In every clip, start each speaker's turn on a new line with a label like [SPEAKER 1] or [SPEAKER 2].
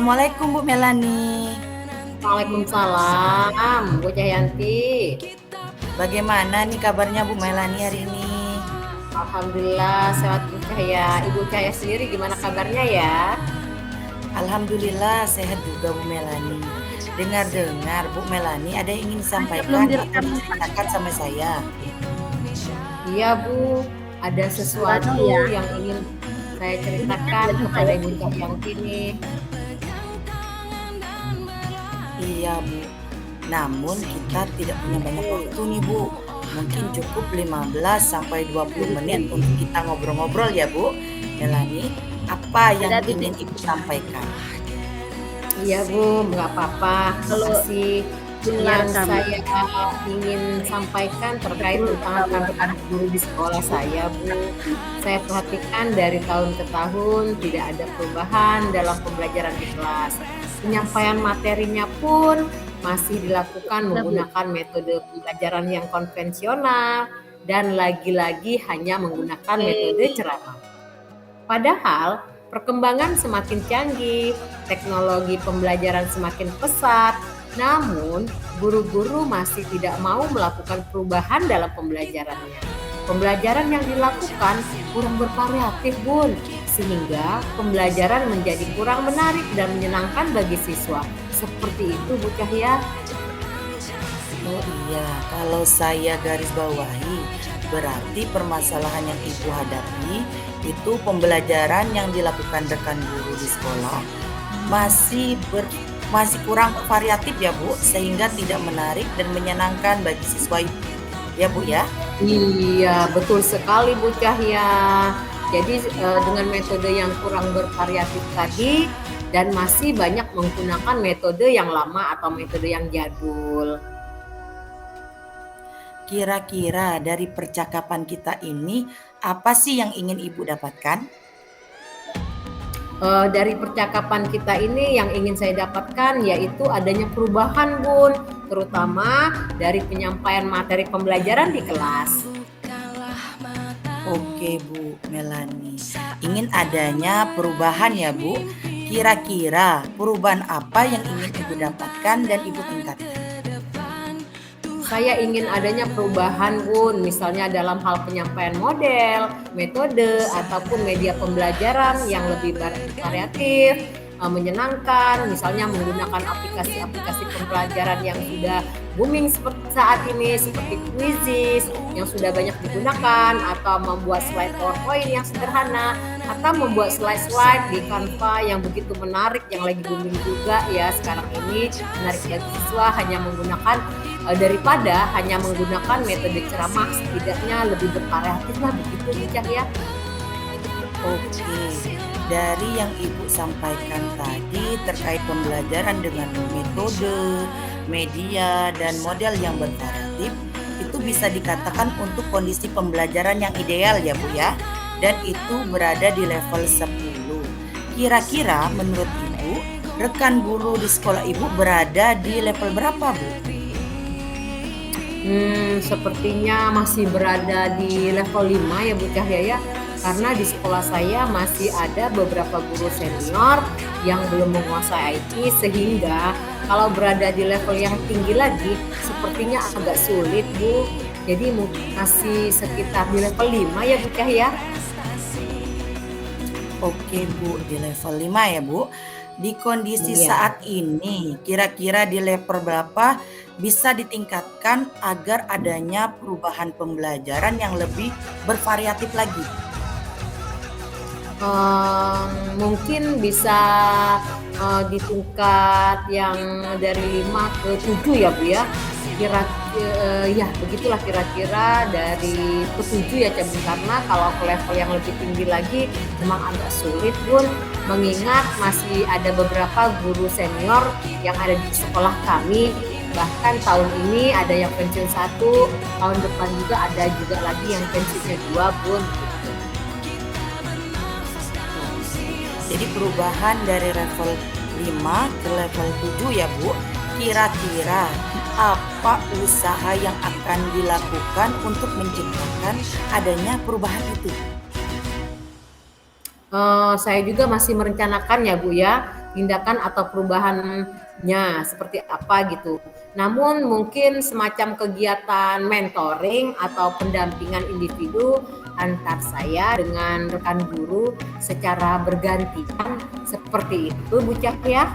[SPEAKER 1] Assalamualaikum Bu Melani.
[SPEAKER 2] Waalaikumsalam, Bu Cayanti.
[SPEAKER 1] Bagaimana nih kabarnya Bu Melani hari ini?
[SPEAKER 2] Alhamdulillah sehat Bu Cahaya. Ibu Cahaya sendiri gimana kabarnya ya?
[SPEAKER 1] Alhamdulillah sehat juga Bu Melani. Dengar-dengar Bu Melani ada yang ingin
[SPEAKER 3] Belum
[SPEAKER 1] disampaikan atau
[SPEAKER 3] direkam
[SPEAKER 1] diceritakan sama saya.
[SPEAKER 2] Iya Bu, ada
[SPEAKER 3] anu
[SPEAKER 2] sesuatu
[SPEAKER 3] ya.
[SPEAKER 2] yang ingin saya
[SPEAKER 3] Ini kan
[SPEAKER 2] ceritakan
[SPEAKER 3] jadi
[SPEAKER 2] kepada
[SPEAKER 3] saya
[SPEAKER 2] Ibu Cayanti nih.
[SPEAKER 1] Iya Bu, namun kita tidak punya banyak waktu nih Bu. Mungkin cukup 15 sampai 20 menit untuk kita ngobrol-ngobrol ya Bu. Melani, apa yang
[SPEAKER 3] ada di
[SPEAKER 1] ingin Ibu sampaikan?
[SPEAKER 2] Iya Bu, nggak apa-apa.
[SPEAKER 3] kalau
[SPEAKER 2] Makasih.
[SPEAKER 3] dengar
[SPEAKER 2] Yang
[SPEAKER 3] kamu
[SPEAKER 2] saya ingin sampaikan terkait
[SPEAKER 3] betul
[SPEAKER 2] tentang
[SPEAKER 3] kamu
[SPEAKER 2] anak guru di sekolah saya, Bu. Saya perhatikan dari tahun ke tahun tidak ada perubahan dalam pembelajaran di kelas. Penyampaian materinya pun masih dilakukan
[SPEAKER 3] Bu.
[SPEAKER 2] menggunakan metode pembelajaran yang konvensional dan lagi-lagi hanya menggunakan metode ceramah. Padahal perkembangan semakin canggih, teknologi pembelajaran semakin pesat, namun guru-guru masih tidak mau melakukan perubahan dalam pembelajarannya. Pembelajaran yang dilakukan kurang bervariatif, Bun, sehingga pembelajaran menjadi kurang menarik dan menyenangkan bagi siswa. Seperti itu, Bu Cahya.
[SPEAKER 1] Oh iya, kalau saya garis bawahi, berarti permasalahan yang Ibu hadapi itu pembelajaran yang dilakukan rekan guru di sekolah masih kurang variatif ya Bu, sehingga tidak menarik dan menyenangkan bagi siswa itu. Ya Bu ya?
[SPEAKER 2] Iya, betul sekali Bu Cahya. Jadi dengan metode yang kurang bervariatif tadi dan masih banyak menggunakan metode yang lama atau metode yang jadul.
[SPEAKER 1] Kira-kira dari percakapan kita ini, apa sih yang ingin Ibu dapatkan?
[SPEAKER 2] Dari percakapan kita ini yang ingin saya dapatkan yaitu adanya perubahan, Bun, terutama dari penyampaian materi pembelajaran di kelas.
[SPEAKER 1] Oke Bu Melani, ingin adanya perubahan ya Bu. Kira-kira perubahan apa yang ingin Ibu dapatkan dan Ibu tingkatkan?
[SPEAKER 2] Saya ingin adanya perubahan, Bun, misalnya dalam hal penyampaian model, metode, ataupun media pembelajaran yang lebih variatif, menyenangkan, misalnya menggunakan aplikasi-aplikasi pembelajaran yang sudah booming seperti saat ini, seperti Quizzes yang sudah banyak digunakan, atau membuat slide PowerPoint yang sederhana, atau membuat slide-slide di Canva yang begitu menarik, yang lagi booming juga ya sekarang ini, menarik bagi siswa hanya menggunakan daripada hanya menggunakan metode ceramah, setidaknya lebih bervariatif lah begitu Icah ya.
[SPEAKER 1] Oke, dari yang Ibu sampaikan tadi terkait pembelajaran dengan metode, media, dan model yang bervariatif, itu bisa dikatakan untuk kondisi pembelajaran yang ideal ya Bu ya, dan itu berada di level 10. Kira-kira menurut Ibu, rekan guru di sekolah Ibu berada di level berapa Bu?
[SPEAKER 2] Sepertinya masih berada di level 5 ya Bu Cahya ya. Karena di sekolah saya masih ada beberapa guru senior yang belum menguasai IT, sehingga kalau berada di level yang tinggi lagi sepertinya agak sulit Bu. Jadi masih sekitar di level 5 ya Bu Cahya.
[SPEAKER 1] Oke Bu, di level 5 ya Bu. Di kondisi
[SPEAKER 2] Iya.
[SPEAKER 1] saat ini, kira-kira di level berapa bisa ditingkatkan agar adanya perubahan pembelajaran yang lebih bervariatif lagi?
[SPEAKER 2] Mungkin bisa di tingkat yang dari 5 ke 7 ya Bu ya. Ya begitulah kira-kira dari ke 7 ya Cem, karena kalau ke level yang lebih tinggi lagi memang agak sulit Bun, mengingat masih ada beberapa guru senior yang ada di sekolah kami, bahkan tahun ini ada yang pensiun 1, tahun depan juga ada juga lagi yang pensiunnya 2 Bun.
[SPEAKER 1] Jadi perubahan dari level 5 ke level 7 ya Bu. Kira-kira apa usaha yang akan dilakukan untuk menciptakan adanya perubahan itu?
[SPEAKER 2] Saya juga masih merencanakan ya Bu ya, tindakan atau perubahannya seperti apa gitu. Namun mungkin semacam kegiatan mentoring atau pendampingan individu antar saya dengan rekan guru secara bergantian seperti itu Bu Cahya.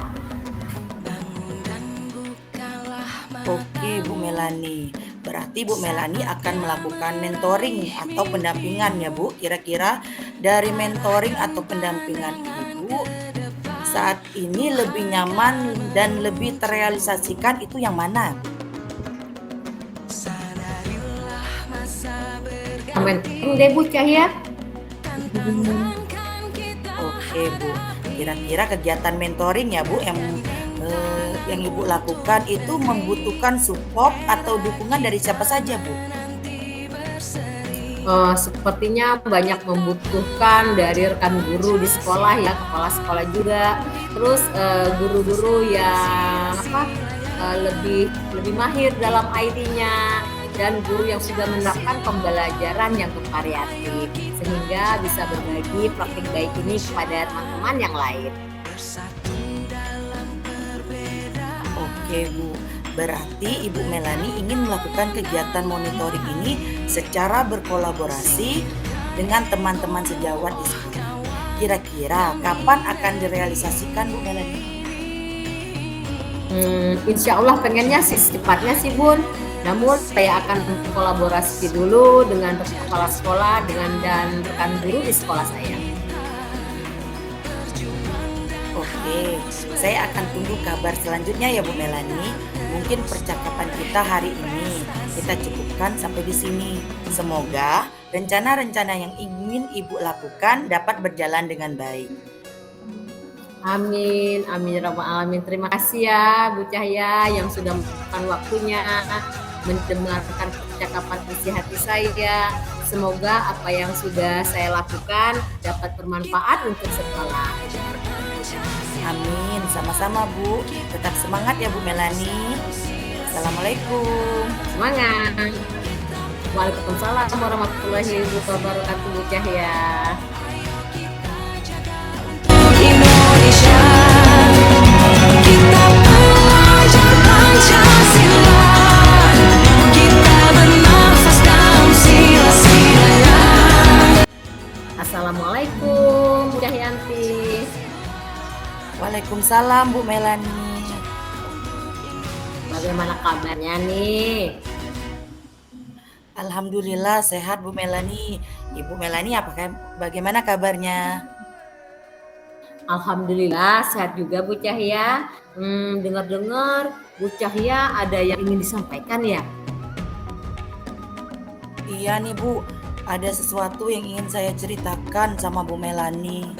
[SPEAKER 1] Oke Bu Melani, berarti Bu Melani akan melakukan mentoring atau pendampingan ya Bu. Kira-kira dari mentoring atau pendampingan Ibu saat ini lebih nyaman dan lebih terrealisasikan itu yang mana?
[SPEAKER 2] Mentoring deh Bu Cahya.
[SPEAKER 1] Oke Bu, kira-kira kegiatan mentoring ya Bu yang Ibu lakukan itu membutuhkan support atau dukungan dari siapa saja Bu?
[SPEAKER 2] Sepertinya banyak membutuhkan dari rekan guru di sekolah ya, kepala sekolah juga, terus guru-guru yang lebih mahir dalam IT-nya, dan guru yang sudah menerapkan pembelajaran yang bervariatif sehingga bisa berbagi praktik baik ini kepada teman-teman yang lain.
[SPEAKER 1] Oke Bu, berarti Ibu Melani ingin melakukan kegiatan monitoring ini secara berkolaborasi dengan teman-teman sejawat di sekolah. Kira-kira kapan akan direalisasikan Bu Melani?
[SPEAKER 2] Insya Allah pengennya sih secepatnya sih Bun. Namun saya akan kolaborasi dulu dengan kepala sekolah dan rekan guru di sekolah saya.
[SPEAKER 1] Oke, saya akan tunggu kabar selanjutnya ya Bu Melani. Mungkin percakapan kita hari ini kita cukupkan sampai di sini. Semoga rencana-rencana yang ingin Ibu lakukan dapat berjalan dengan baik.
[SPEAKER 2] Amin, amin ya rabbal alamin. Terima kasih ya Bu Cahya yang sudah meluangkan waktunya mendengarkan percakapan isi hati saya. Semoga apa yang sudah saya lakukan dapat bermanfaat untuk sekolah.
[SPEAKER 1] Amin, sama-sama Bu. Tetap semangat ya Bu Melani. Assalamualaikum.
[SPEAKER 2] Semangat. Waalaikumsalam warahmatullahi wabarakatuh Bu Cahya.
[SPEAKER 3] Indonesia, kita pelajar Pancasila, kita bernafas dalam sila-silanya.
[SPEAKER 2] Assalamualaikum Bu Cahyanti.
[SPEAKER 1] Waalaikumsalam Bu Melani.
[SPEAKER 2] Bagaimana kabarnya nih?
[SPEAKER 1] Alhamdulillah sehat Bu Melani. Ibu Melani bagaimana kabarnya?
[SPEAKER 2] Alhamdulillah sehat juga Bu Cahya. Dengar-dengar Bu Cahya ada yang ingin disampaikan ya?
[SPEAKER 1] Iya nih Bu, ada sesuatu yang ingin saya ceritakan sama Bu Melani.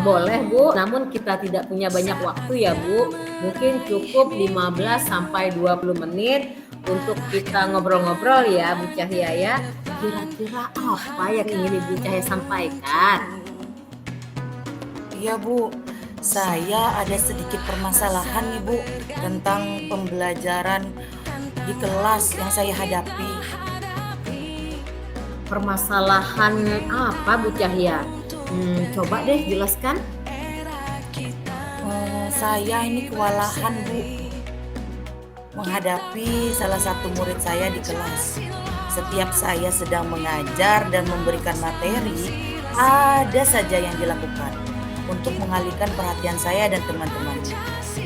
[SPEAKER 2] Boleh Bu, namun kita tidak punya banyak waktu ya Bu. Mungkin cukup 15-20 menit untuk kita ngobrol-ngobrol ya Bu Cahya ya. Kira-kira apa yang ingin Ibu Cahya sampaikan?
[SPEAKER 1] Iya Bu, saya ada sedikit permasalahan nih Bu tentang pembelajaran di kelas yang saya hadapi.
[SPEAKER 2] Permasalahan apa Bu Cahya? Coba deh jelaskan.
[SPEAKER 1] Saya ini kewalahan Bu menghadapi salah satu murid saya di kelas. Setiap saya sedang mengajar dan memberikan materi, ada saja yang dilakukan untuk mengalihkan perhatian saya dan teman-teman.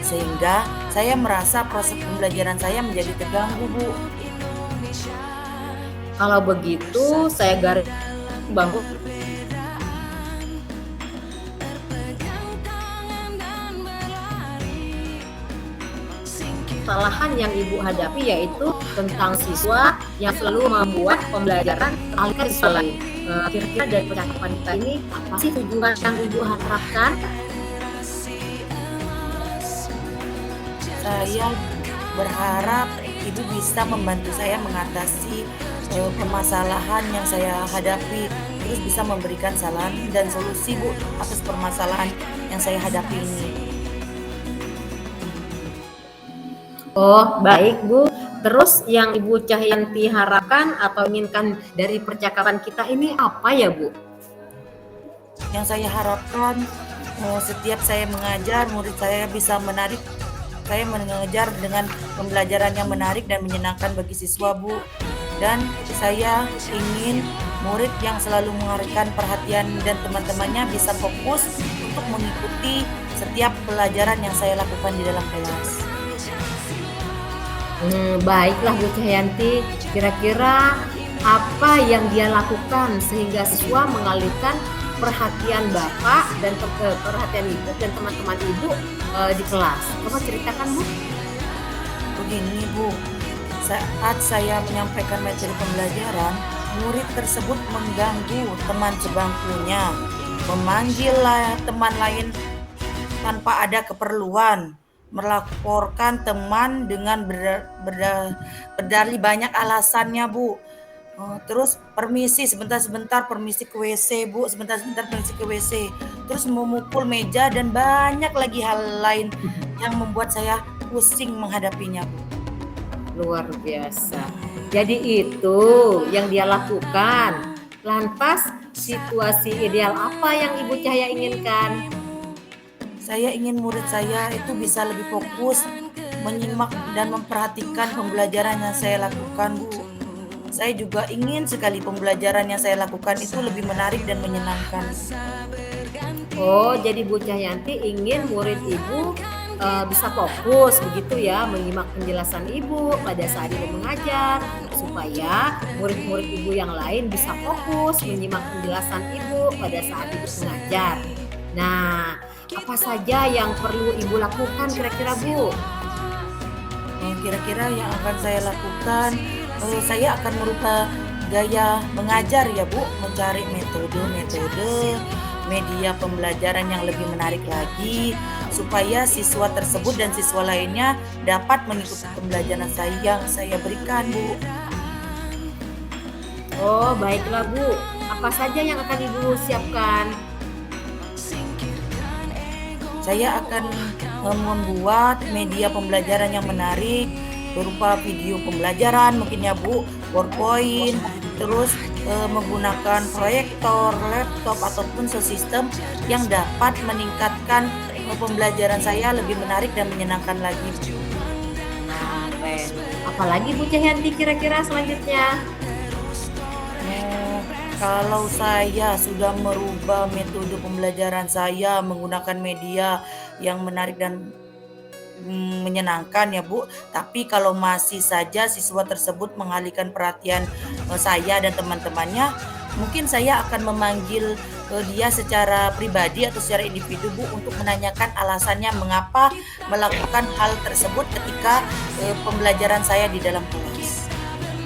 [SPEAKER 1] Sehingga saya merasa proses pembelajaran saya menjadi terganggu Bu.
[SPEAKER 2] Kalau begitu saya garis bawahi kesalahan yang Ibu hadapi yaitu tentang siswa yang selalu membuat pembelajaran alihkan siswa lain. Kira-kira dari percakapan kita ini apa sih tujuan yang Ibu harapkan?
[SPEAKER 1] Saya berharap Ibu bisa membantu saya mengatasi permasalahan yang saya hadapi, terus bisa memberikan saran dan solusi Bu atas permasalahan yang saya hadapi ini.
[SPEAKER 2] Oh, baik Bu. Terus yang Ibu Cahyanti harapkan atau inginkan dari percakapan kita ini apa ya Bu?
[SPEAKER 1] Yang saya harapkan Setiap saya mengajar, murid saya bisa menarik. Saya mengajar dengan pembelajaran yang menarik dan menyenangkan bagi siswa, Bu. Dan saya ingin murid yang selalu mengalihkan perhatian dan teman-temannya bisa fokus untuk mengikuti setiap pelajaran yang saya lakukan di dalam kelas.
[SPEAKER 2] Baiklah Bu Cahyanti, kira-kira apa yang dia lakukan sehingga siswa mengalihkan perhatian Bapak dan perhatian Ibu dan teman-teman Ibu di kelas? Coba ceritakan Bu.
[SPEAKER 1] Begini, Bu, saat saya menyampaikan materi pembelajaran, murid tersebut mengganggu teman sebangkunya, memanggil teman lain tanpa ada keperluan, melaporkan teman dengan berdalih banyak alasannya, Bu. Terus permisi sebentar-sebentar, permisi ke WC, Bu, sebentar-sebentar permisi ke WC. Terus memukul meja dan banyak lagi hal lain yang membuat saya pusing menghadapinya, Bu.
[SPEAKER 2] Luar biasa. Jadi itu yang dia lakukan. Lantas situasi ideal apa yang Ibu Cahya inginkan?
[SPEAKER 1] Saya ingin murid saya itu bisa lebih fokus, menyimak dan memperhatikan pembelajaran yang saya lakukan, Bu. Saya juga ingin sekali pembelajaran yang saya lakukan itu lebih menarik dan menyenangkan.
[SPEAKER 2] Oh, jadi Bu Cahyanti ingin murid Ibu bisa fokus begitu ya, menyimak penjelasan Ibu pada saat Ibu mengajar, supaya murid-murid Ibu yang lain bisa fokus menyimak penjelasan Ibu pada saat Ibu mengajar. Nah, apa saja yang perlu Ibu lakukan kira-kira Bu?
[SPEAKER 1] Kira-kira yang akan saya lakukan, saya akan merubah gaya mengajar ya, Bu, mencari metode-metode media pembelajaran yang lebih menarik lagi supaya siswa tersebut dan siswa lainnya dapat mengikuti pembelajaran yang saya berikan, Bu.
[SPEAKER 2] Oh, baiklah Bu. Apa saja yang akan Ibu siapkan?
[SPEAKER 1] Saya akan membuat media pembelajaran yang menarik berupa video pembelajaran mungkin ya, Bu, PowerPoint, terus menggunakan proyektor, laptop ataupun sistem yang dapat meningkatkan pembelajaran saya lebih menarik dan menyenangkan lagi, Bu.
[SPEAKER 2] Nah, keren. Apalagi Bu Cahyanti kira-kira selanjutnya?
[SPEAKER 1] Kalau saya sudah merubah metode pembelajaran saya menggunakan media yang menarik dan menyenangkan ya, Bu. Tapi kalau masih saja siswa tersebut mengalihkan perhatian saya dan teman-temannya, mungkin saya akan memanggil dia secara pribadi atau secara individu, Bu, untuk menanyakan alasannya mengapa melakukan hal tersebut ketika pembelajaran saya di dalam kelas.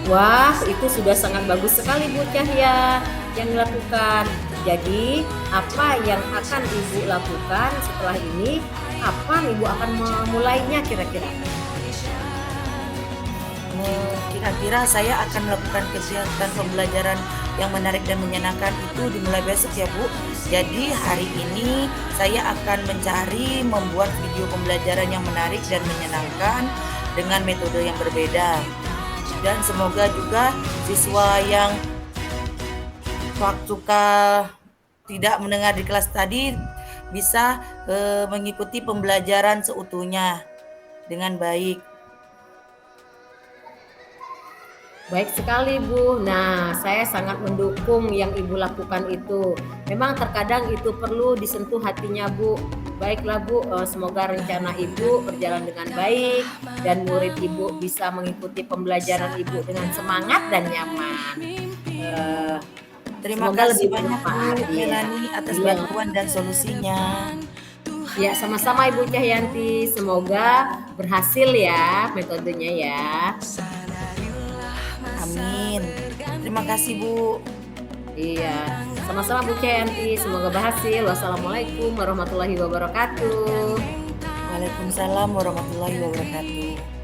[SPEAKER 2] Wah, itu sudah sangat bagus sekali Bu Cahya yang dilakukan. Jadi, apa yang akan Ibu lakukan setelah ini? Kapan Ibu akan memulainya kira-kira?
[SPEAKER 1] Kira-kira saya akan melakukan kegiatan pembelajaran yang menarik dan menyenangkan itu dimulai besok ya, Bu. Jadi hari ini saya akan mencari membuat video pembelajaran yang menarik dan menyenangkan dengan metode yang berbeda. Dan semoga juga siswa yang waktu tidak mendengar di kelas tadi bisa mengikuti pembelajaran seutuhnya dengan baik.
[SPEAKER 2] Baik sekali Bu. Nah, saya sangat mendukung yang Ibu lakukan itu. Memang terkadang itu perlu disentuh hatinya Bu. Baiklah Bu, semoga rencana Ibu berjalan dengan baik dan murid Ibu bisa mengikuti pembelajaran Ibu dengan semangat dan nyaman.
[SPEAKER 1] Terima
[SPEAKER 2] Semoga
[SPEAKER 1] kasih
[SPEAKER 2] lebih
[SPEAKER 1] banyak
[SPEAKER 2] bermanfaat,
[SPEAKER 1] Bu
[SPEAKER 2] ya.
[SPEAKER 1] Melani atas
[SPEAKER 2] Iya.
[SPEAKER 1] bantuan dan solusinya.
[SPEAKER 2] Ya, sama-sama Ibu Cahyanti. Semoga berhasil ya metodenya ya.
[SPEAKER 1] Amin. Terima kasih, Bu.
[SPEAKER 2] Iya, sama-sama Bu Cahyanti. Semoga berhasil. Wassalamualaikum warahmatullahi wabarakatuh.
[SPEAKER 1] Waalaikumsalam warahmatullahi wabarakatuh.